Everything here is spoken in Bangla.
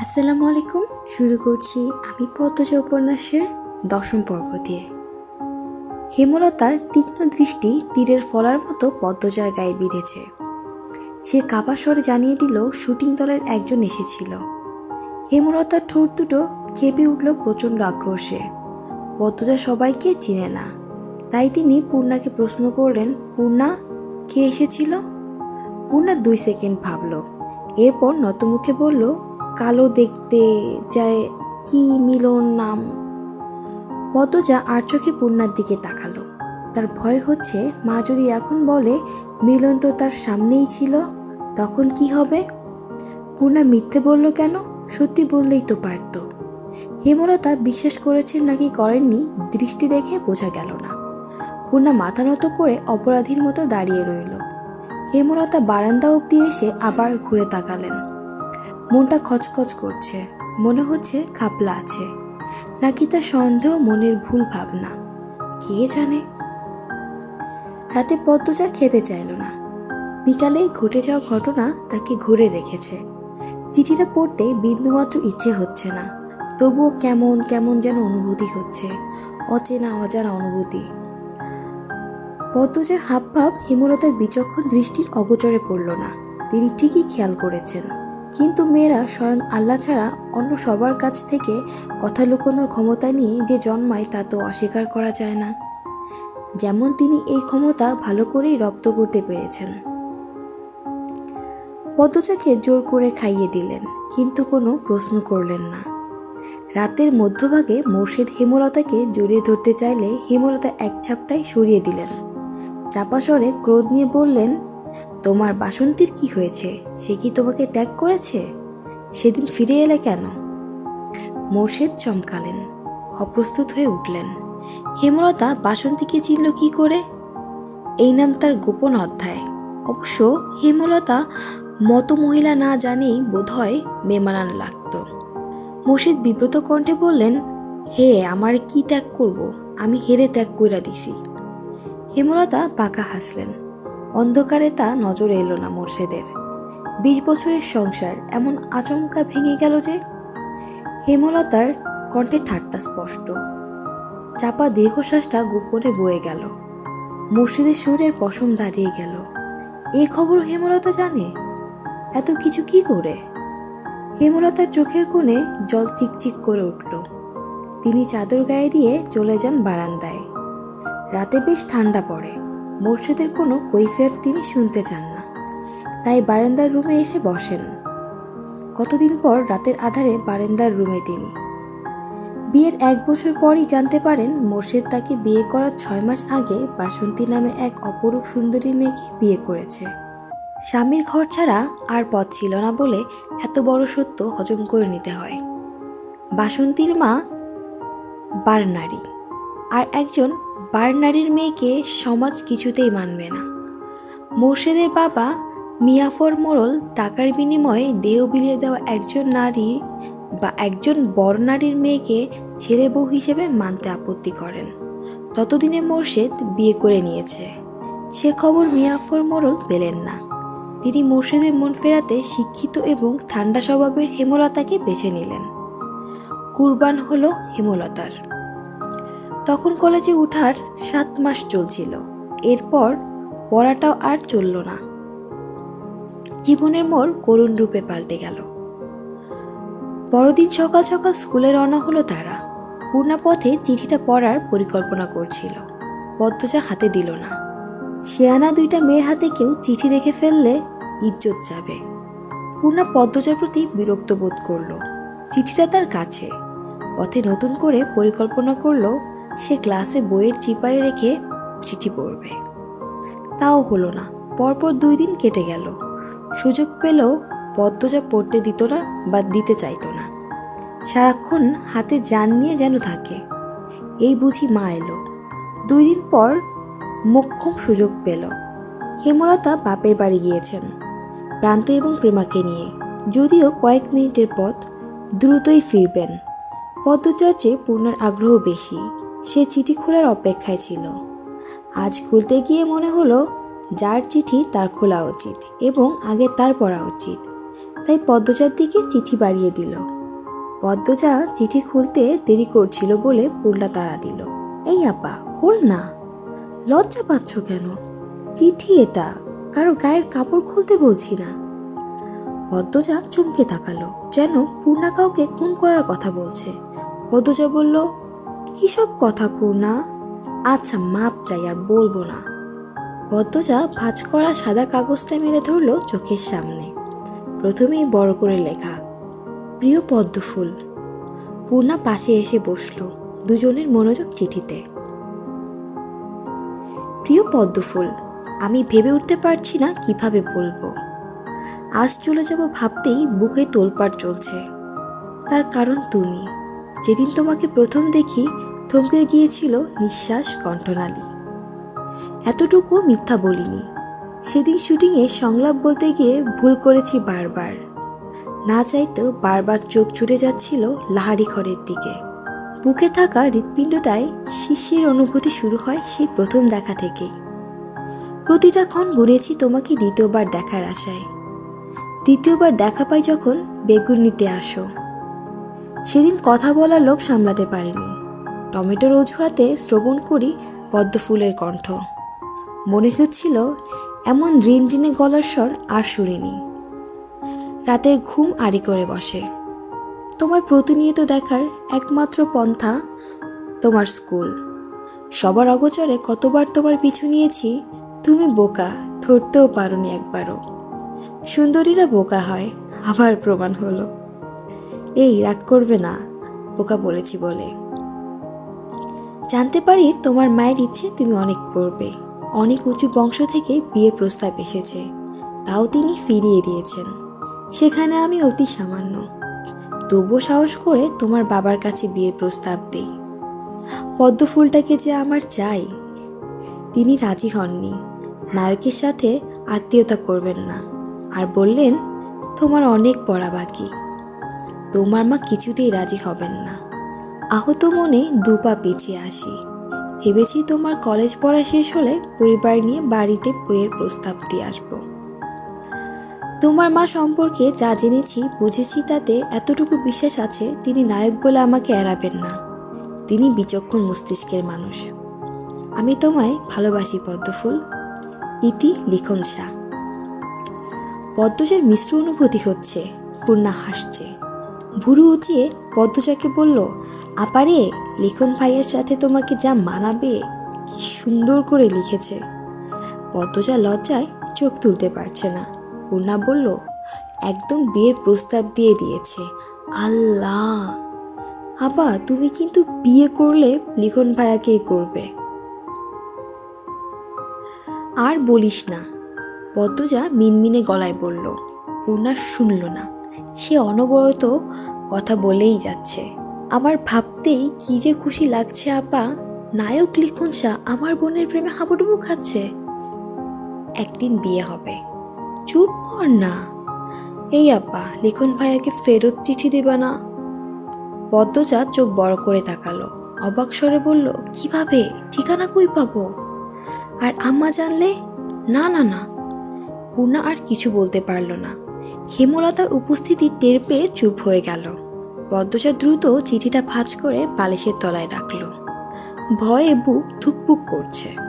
আসসালামু আলাইকুম। শুরু করছি আমি পদ্মজা উপন্যাসের 10ম পর্ব দিয়ে। হেমলতার তীক্ষ্ণ দৃষ্টি তীরের ফলার মতো পদ্মজার গায়ে বিঁধেছে। সে কাপা স্বরে জানিয়ে দিল শুটিং দলের একজন এসেছিল। হেমলতার ঠোঁট দুটো কেঁপে উঠল প্রচণ্ড আক্রোশে। পদ্মজা সবাইকে চিনে না, তাই তিনি পূর্ণাকে প্রশ্ন করলেন, পূর্ণা, কে এসেছিল? পূর্ণা 2 সেকেন্ড ভাবল, এরপর নতমুখে বলল, কালো দেখতে যায়, কি মিলন নাম। পদ্মজা আর চোখে পূর্ণার দিকে তাকালো। তার ভয় হচ্ছে মা যদি এখন বলে মিলন তো তার সামনেই ছিল, তখন কি হবে? পূর্ণা মিথ্যে বলল কেন? সত্যি বললেই তো পারত। হেমলতা বিশ্বাস করেছেন নাকি করেননি দৃষ্টি দেখে বোঝা গেল না। পূর্ণা মাথা নত করে অপরাধীর মতো দাঁড়িয়ে রইল। হেমলতা বারান্দা অবধি এসে আবার ঘুরে তাকালেন। মনটা খচখচ করছে, মনে হচ্ছে খাপলা আছে, নাকি তার সন্দেহ মনের ভুল ভাবনা, কে জানে। রাতে পদ্মজা খেতে চাইল না। বিকালে ঘটে যাওয়া ঘটনা তাকে ঘুরে রেখেছে। চিঠিটা পড়তে বিন্দুমাত্র ইচ্ছে হচ্ছে না, তবুও কেমন কেমন যেন অনুভূতি হচ্ছে, অচেনা অজানা অনুভূতি। পদ্মজার হাবভাব হেমলতার বিচক্ষণ দৃষ্টির অগোচরে পড়ল না। তিনি ঠিকই খেয়াল করেছেন, কিন্তু মেয়েরা স্বয়ং আল্লাহ ছাড়া অন্য সবার কাছ থেকে কথা লুকোনোর ক্ষমতা নিয়ে যে জন্মায় তা তো অস্বীকার করা যায় না। যেমন তিনি এই ক্ষমতা ভালো করেই রপ্ত করতে পেরেছেন। পদ্মজাকে জোর করে খাইয়ে দিলেন, কিন্তু কোনো প্রশ্ন করলেন না। রাতের মধ্যভাগে মোর্শেদ হেমলতাকে জড়িয়ে ধরতে চাইলে হেমলতা এক ঝাপটায় সরিয়ে দিলেন। চাপা স্বরে ক্রোধ নিয়ে বললেন, তোমার বাসন্তীর কি হয়েছে? সে কি তোমাকে ত্যাগ করেছে? সেদিন ফিরে এলে কেন? মোর্শেদ চমকালেন, অপ্রস্তুত হয়ে উঠলেন। হেমলতা বাসন্তীকে চিনল কি করে? এই নাম তার গোপন অধ্যায়। অবশ্য হেমলতা মতো মহিলা না জানেই বোধহয় বেমানান লাগত। মোর্শেদ বিব্রত কণ্ঠে বললেন, হে, আমার কি ত্যাগ করব? আমি হেরে ত্যাগ কইরা দিছি। হেমলতা বাঁকা হাসলেন। অন্ধকারে তা নজরে এলো না মোর্শেদের। 20 বছরের সংসার এমন আচমকা ভেঙে গেল যে। হেমলতার কণ্ঠে ঠাট্টা স্পষ্ট। চাপা দীর্ঘশ্বাসটা গোপনে বয়ে গেল। মোর্শেদের শরীরের পশম দাঁড়িয়ে গেল। এই খবর হেমলতা জানে? এত কিছু কি করে? হেমলতার চোখের কোণে জল চিকচিক করে উঠল। তিনি চাদর গায়ে দিয়ে চলে যান বারান্দায়। রাতে বেশ ঠান্ডা পড়ে। মোর্শেদের কোনো কৈফিয়ত তিনি শুনতে চান না, তাই বারান্দার রুমে এসে বসেন। কতদিন পর রাতের আধারে বারান্দার রুমে তিনি। বিয়ের 1 বছর পরই জানতে পারেন মোর্শেদ তাকে বিয়ে করার 6 মাস আগে বাসন্তী নামে এক অপরূপ সুন্দরী মেয়েকে বিয়ে করেছে। স্বামীর ঘর ছাড়া আর পথ ছিল না বলে এত বড় সত্য হজম করে নিতে হয়। বাসন্তীর মা বারনারী, আর একজন বারনারীর মেয়েকে সমাজ কিছুতেই মানবে না। মোর্শেদের বাবা মিয়াফর মোড়ল টাকার বিনিময়ে দেহ বিলিয়ে দেওয়া একজন নারী বা একজন বড় নারীর মেয়েকে ছেলে বউ হিসেবে মানতে আপত্তি করেন। ততদিনে মোর্শেদ বিয়ে করে নিয়েছে। সে খবর মিয়াফর মোড়ল পেলেন না। তিনি মোর্শেদের মন ফেরাতে শিক্ষিত এবং ঠান্ডা স্বভাবের হেমলতাকে বেছে নিলেন। কুরবান হলো হেমলতার। তখন কলেজে ওঠার 7 মাস চলছিল। এরপর পড়াটাও আর চলল না। জীবনের মোড় করুণ রূপে পাল্টে গেল। পরদিন সকাল সকাল স্কুলে রওনা হলো তারা। পূর্ণা পথে চিঠিটা পড়ার পরিকল্পনা করছিল। পদ্মজা হাতে দিল না। শেয়ানা 2টা মেয়ের হাতে কেউ চিঠি দেখে ফেললে ইজ্জত যাবে। পূর্ণা পদ্মজার প্রতি বিরক্ত বোধ করল। চিঠিটা তার কাছে। পথে নতুন করে পরিকল্পনা করলো সে ক্লাসে বইয়ের চিপায় রেখে চিঠি পড়বে। তাও হলো না। পরপর 2 দিন কেটে গেল। সুযোগ পেলেও পদ্মজা পড়তে দিত না বা দিতে চাইতো না। সারাক্ষণ হাতে জান নিয়ে যেন থাকে। এই বুঝি মা এলো। 2 দিন পর মোক্ষম সুযোগ পেল। হেমলতা বাপের বাড়ি গিয়েছেন প্রান্ত এবং প্রেমাকে নিয়ে। যদিও কয়েক মিনিটের পথ, দ্রুতই ফিরবেন। পদ্মজার চেয়ে পূর্ণার আগ্রহ বেশি। সে চিঠি খোলার অপেক্ষায় ছিল। আজ খুলতে গিয়ে মনে হলো যার চিঠি তার খোলা উচিত এবং আগে তার পড়া উচিত। তাই পদ্মজার দিকে চিঠি বাড়িয়ে দিল। পদ্মজা চিঠি খুলতে দেরি করছিল বলে পূর্ণা তাড়া দিল। এই আপা, খোল না, লজ্জা পাচ্ছ কেন? চিঠি এটা, কারো গায়ের কাপড় খুলতে বলছি না। পদ্মজা চমকে তাকালো, যেন পূর্ণা কাউকে খুন করার কথা বলছে। পদ্মজা বলল, কিসব কথা পূর্ণা? আচ্ছা মাপ চাই, আর বলবো না। পদ্মজা ভাঁজ করা সাদা কাগজটা মেলে ধরলো চোখের সামনে। প্রথমেই বড় করে লেখা, প্রিয় পদ্মফুল। পূর্ণা পাশে এসে বসলো, দুজনের মনোযোগ চিঠিতে। প্রিয় পদ্মফুল, আমি ভেবে উঠতে পারছি না কিভাবে বলবো। আজ চলে যাব ভাবতেই বুকে তোলপাড় চলছে। তার কারণ তুমি। যেদিন তোমাকে প্রথম দেখি থমকে গিয়েছিল নিঃশ্বাস, কণ্ঠনালী। এতটুকু মিথ্যা বলিনি। সেদিন শুটিংয়ে সংলাপ বলতে গিয়ে ভুল করেছি বারবার। না চাইতেও বারবার চোখ ছুটে যাচ্ছিল লাহারি ঘরের দিকে। বুকে থাকা হৃৎপিণ্ডটায় শিশির অনুভূতি শুরু হয় সেই প্রথম দেখা থেকেই। প্রতিটা ক্ষণ গুনেছি তোমাকে দ্বিতীয়বার দেখার আশায়। দ্বিতীয়বার দেখা পাই যখন বেগুন নিতে আসো। সেদিন কথা বলার লোভ সামলাতে পারিনি। টমেটোর অজুহাতে শ্রবণ করি পদ্মফুলের কণ্ঠ। মনে হচ্ছিল এমন রিনরিনে গলার স্বর আর শুনিনি। রাতের ঘুম আড়ি করে বসে। তোমায় প্রতিনিয়ত দেখার একমাত্র পন্থা তোমার স্কুল। সবার অগোচরে কতবার তোমার পিছু নিয়েছি, তুমি বোকা, ধরতেও পারোনি একবারও। সুন্দরীরা বোকা হয়, আবার প্রমাণ হলো। এই রাগ করবে না, বোকা বলেছি বলে। জানতে পারি তোমার মায়ের ইচ্ছে তুমি অনেক পড়বে। অনেক উঁচু বংশ থেকে বিয়ের প্রস্তাব এসেছে, তাও তিনি ফিরিয়ে দিয়েছেন। সেখানে আমি অতি সামান্য। তবুও সাহস করে তোমার বাবার কাছে বিয়ের প্রস্তাব দিই। পদ্মফুলটাকে যে আমার চাই। তিনি রাজি হননি। নায়কের সাথে আত্মীয়তা করবেন না, আর বললেন তোমার অনেক পড়া বাকি। তোমার মা কিছুতেই রাজি হবেন না। আহত মনে দুপা পিছিয়ে আসি। ভেবেছি তোমার কলেজ পড়া শেষ হলে পরিবার নিয়ে বাড়িতে বিয়ের প্রস্তাব দিয়ে আসব। তোমার মা সম্পর্কে যা জেনেছি বুঝেছি তাতে এতটুকু বিশ্বাস আছে তিনি নায়ক বলে আমাকে এড়াবেন না। তিনি বিচক্ষণ মস্তিষ্কের মানুষ। আমি তোমায় ভালোবাসি পদ্মফুল। ইতি লিখন শাহ। পদ্মজার মিশ্র অনুভূতি হচ্ছে। পূর্ণা হাসছে। ভুরু উঁচিয়ে পদ্মজাকে বলল, আপারে, লিখন ভাইয়ের সাথে তোমাকে যা মানাবে, কি সুন্দর করে লিখেছে। পদ্মজা লজ্জায় চোখ তুলতে পারছে না। পূর্ণা বলল, একদম বিয়ের প্রস্তাব দিয়ে দিয়েছে। আল্লাহ! আপা, তুমি কিন্তু বিয়ে করলে লিখন ভাইয়াকেই করবে। আর বলিস না, পদ্মজা মিনমিনে গলায় বলল। পূর্ণা শুনল না। সে অনবরত কথা বলেই যাচ্ছে। আমার ভাবতেই কি যে খুশি লাগছে আপা। নায়ক লিখন শাহ আমার বোনের প্রেমে হাবুডুবু খাচ্ছে। একদিন বিয়ে হবে। চুপ কর না। এই আপা, লিখন ভাইয়াকে ফেরত চিঠি দেবা না? পদ্মজা চোখ বড় করে তাকালো। অবাক স্বরে বলল, কিভাবে? ঠিকানা কই পাবো? আর আম্মা জানলে? না না না। পূর্ণা আর কিছু বলতে পারল না। হেমলতার উপস্থিতি টের পেয়ে চুপ হয়ে গেল। পদ্মজা দ্রুত চিঠিটা ভাঁজ করে বালিশের তলায় রাখল। ভয়ে বুক ধুকপুক করছে।